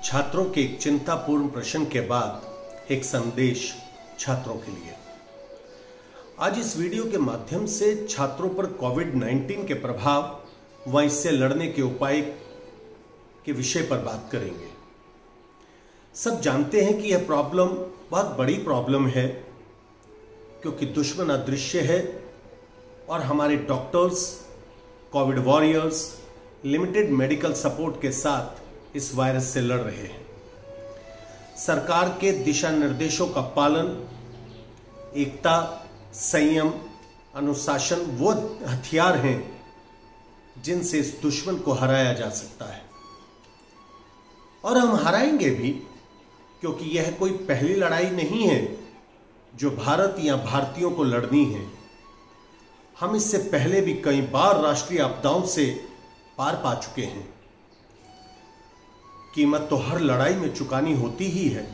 छात्रों के एक चिंतापूर्ण प्रश्न के बाद एक संदेश छात्रों के लिए। आज इस वीडियो के माध्यम से छात्रों पर कोविड-19 के प्रभाव व इससे लड़ने के उपाय के विषय पर बात करेंगे। सब जानते हैं कि यह प्रॉब्लम बहुत बड़ी प्रॉब्लम है, क्योंकि दुश्मन अदृश्य है और हमारे doctors, Covid warriors limited medical support के साथ इस वायरस से लड़ रहे हैं। सरकार के दिशा निर्देशों का पालन, एकता, संयम, अनुशासन वो हथियार हैं जिनसे इस दुश्मन को हराया जा सकता है, और हम हराएंगे भी, क्योंकि यह कोई पहली लड़ाई नहीं है जो भारत या भारतीयों को लड़नी है। हम इससे पहले भी कई बार राष्ट्रीय आपदाओं से पार पा चुके हैं। कीमत तो हर लड़ाई में चुकानी होती ही है,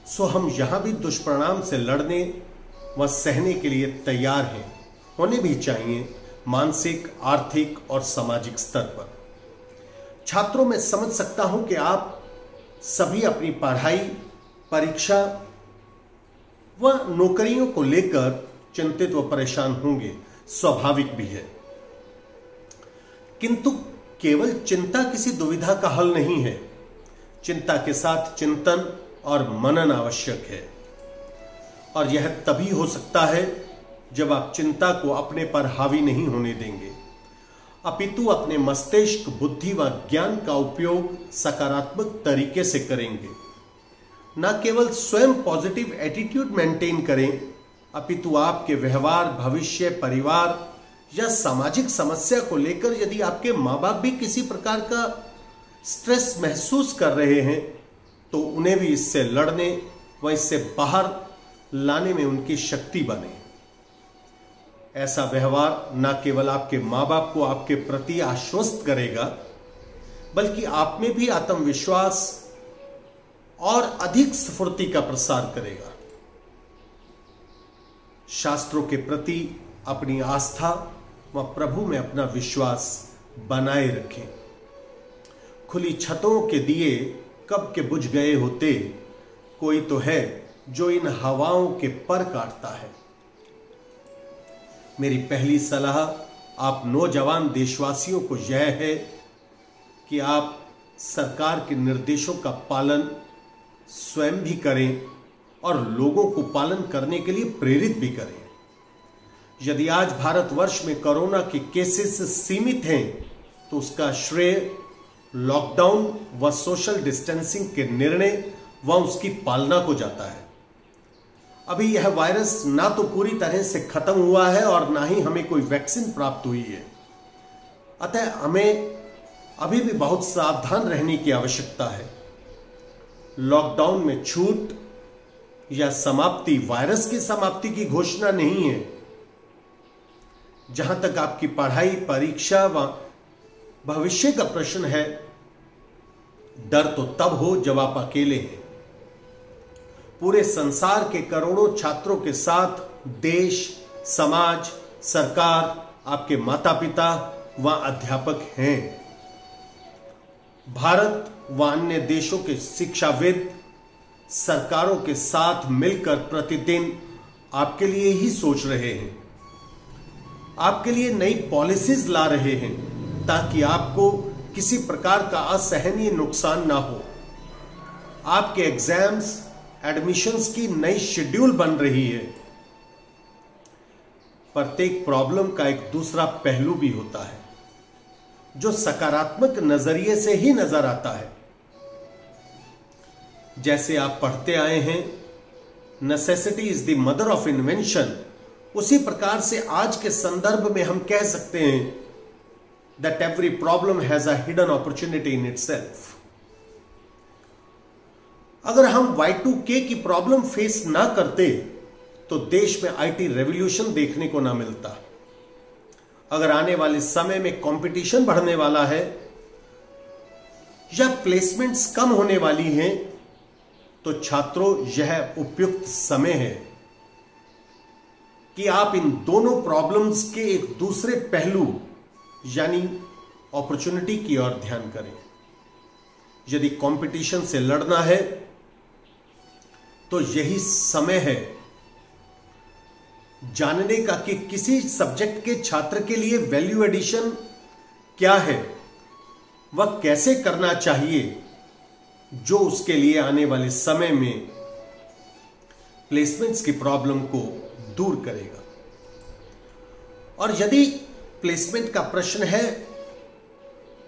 सो हम यहां भी दुष्परिणाम से लड़ने व सहने के लिए तैयार हैं, होने भी चाहिए, मानसिक, आर्थिक और सामाजिक स्तर पर। छात्रों, मैं समझ सकता हूं कि आप सभी अपनी पढ़ाई, परीक्षा व नौकरियों को लेकर चिंतित व परेशान होंगे, स्वाभाविक भी है। किंतु केवल चिंता किसी दुविधा का हल नहीं है। चिंता के साथ चिंतन और मनन आवश्यक है, और यह तभी हो सकता है जब आप चिंता को अपने पर हावी नहीं होने देंगे, अपितु अपने मस्तिष्क, बुद्धि व ज्ञान का उपयोग सकारात्मक तरीके से करेंगे। न केवल स्वयं पॉजिटिव एटीट्यूड मेंटेन करें, अपितु आपके व्यवहार, भविष्य, परिवार या सामाजिक समस्या को लेकर यदि आपके माँ बाप भी किसी प्रकार का स्ट्रेस महसूस कर रहे हैं, तो उन्हें भी इससे लड़ने व इससे बाहर लाने में उनकी शक्ति बने। ऐसा व्यवहार न केवल आपके माँ बाप को आपके प्रति आश्वस्त करेगा, बल्कि आप में भी आत्मविश्वास और अधिक स्फूर्ति का प्रसार करेगा। शास्त्रों के प्रति अपनी आस्था व प्रभु में अपना विश्वास बनाए रखें। खुली छतों के दिए कब के बुझ गए होते, कोई तो है जो इन हवाओं के पर काटता है। मेरी पहली सलाह आप नौजवान देशवासियों को यह है कि आप सरकार के निर्देशों का पालन स्वयं भी करें और लोगों को पालन करने के लिए प्रेरित भी करें। यदि आज भारतवर्ष में कोरोना के केसेस सीमित हैं, तो उसका श्रेय लॉकडाउन व सोशल डिस्टेंसिंग के निर्णय व उसकी पालना को जाता है। अभी यह वायरस ना तो पूरी तरह से खत्म हुआ है और ना ही हमें कोई वैक्सीन प्राप्त हुई है। अतः हमें अभी भी बहुत सावधान रहने की आवश्यकता है। लॉकडाउन में छूट या समाप्ति वायरस की समाप्ति की घोषणा नहीं है। जहां तक आपकी पढ़ाई, परीक्षा व भविष्य का प्रश्न है, डर तो तब हो जब आप अकेले हैं। पूरे संसार के करोड़ों छात्रों के साथ देश, समाज, सरकार, आपके माता पिता व अध्यापक हैं। भारत व अन्य देशों के शिक्षाविद सरकारों के साथ मिलकर प्रतिदिन आपके लिए ही सोच रहे हैं, आपके लिए नई पॉलिसीज ला रहे हैं, ताकि आपको किसी प्रकार का असहनीय नुकसान ना हो। आपके एग्जाम्स, एडमिशंस की नई शेड्यूल बन रही है। प्रत्येक प्रॉब्लम का एक दूसरा पहलू भी होता है, जो सकारात्मक नजरिए से ही नजर आता है। जैसे आप पढ़ते आए हैं, necessity is the mother of invention, उसी प्रकार से आज के संदर्भ में हम कह सकते हैं that every problem has a hidden opportunity in itself. अगर हम Y2K की प्रॉब्लम फेस ना करते, तो देश में IT रेवोल्यूशन देखने को ना मिलता। अगर आने वाले समय में कंपटीशन बढ़ने वाला है या प्लेसमेंट्स कम होने वाली हैं, तो छात्रों, यह उपयुक्त समय है कि आप इन दोनों प्रॉब्लम्स के एक दूसरे पहलू यानी अपॉर्चुनिटी की ओर ध्यान करें। यदि कंपटीशन से लड़ना है तो यही समय है जानने का कि किसी सब्जेक्ट के छात्र के लिए वैल्यू एडिशन क्या है, वह कैसे करना चाहिए, जो उसके लिए आने वाले समय में प्लेसमेंट्स की प्रॉब्लम को दूर करेगा। और यदि प्लेसमेंट का प्रश्न है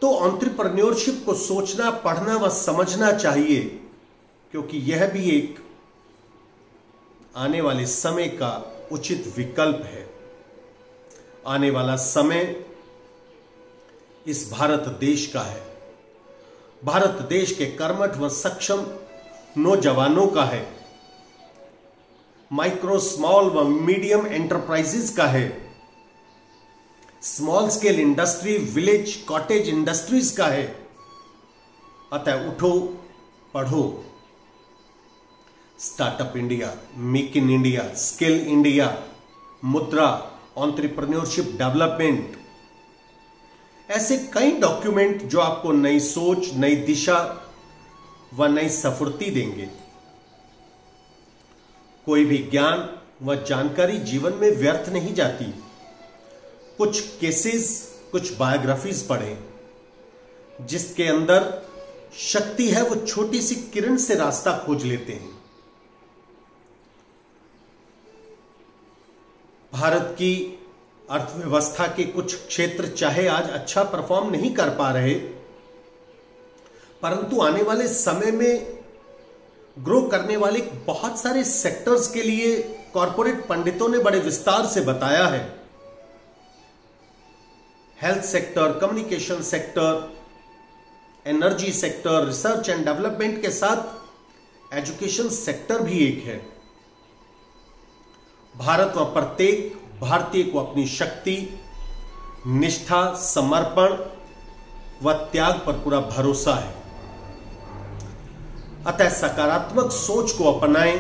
तो एंटरप्रेन्योरशिप को सोचना, पढ़ना व समझना चाहिए, क्योंकि यह भी एक आने वाले समय का उचित विकल्प है। आने वाला समय इस भारत देश का है। भारत देश के कर्मठ व सक्षम नौजवानों का है, माइक्रो, स्मॉल व मीडियम एंटरप्राइजेस का है, small scale industry, village cottage industries का है। अतः उठो, पढ़ो। Startup India, make in India, skill India, मुद्रा, एंटरप्रेन्योरशिप डेवलपमेंट, ऐसे कई डॉक्यूमेंट जो आपको नई सोच, नई दिशा व नई स्फूर्ति देंगे। कोई भी ज्ञान व जानकारी जीवन में व्यर्थ नहीं जाती। कुछ केसेस, कुछ बायोग्राफीज पढ़ें, जिसके अंदर शक्ति है, वो छोटी सी किरण से रास्ता खोज लेते हैं। भारत की अर्थव्यवस्था के कुछ क्षेत्र चाहे आज अच्छा परफॉर्म नहीं कर पा रहे, परंतु आने वाले समय में ग्रो करने वाले बहुत सारे सेक्टर्स के लिए कॉरपोरेट पंडितों ने बड़े विस्तार से बताया है। Health sector, communication sector, energy sector, research and development के साथ एजुकेशन सेक्टर भी एक है। भारत व प्रत्येक भारतीय को अपनी शक्ति, निष्ठा, समर्पण व त्याग पर पूरा भरोसा है। अतः सकारात्मक सोच को अपनाएं,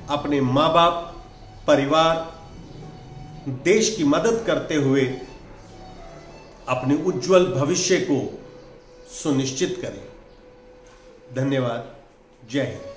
अपने मां बाप, परिवार, देश की मदद करते हुए अपने उज्जवल भविष्य को सुनिश्चित करें। धन्यवाद। जय हिंद।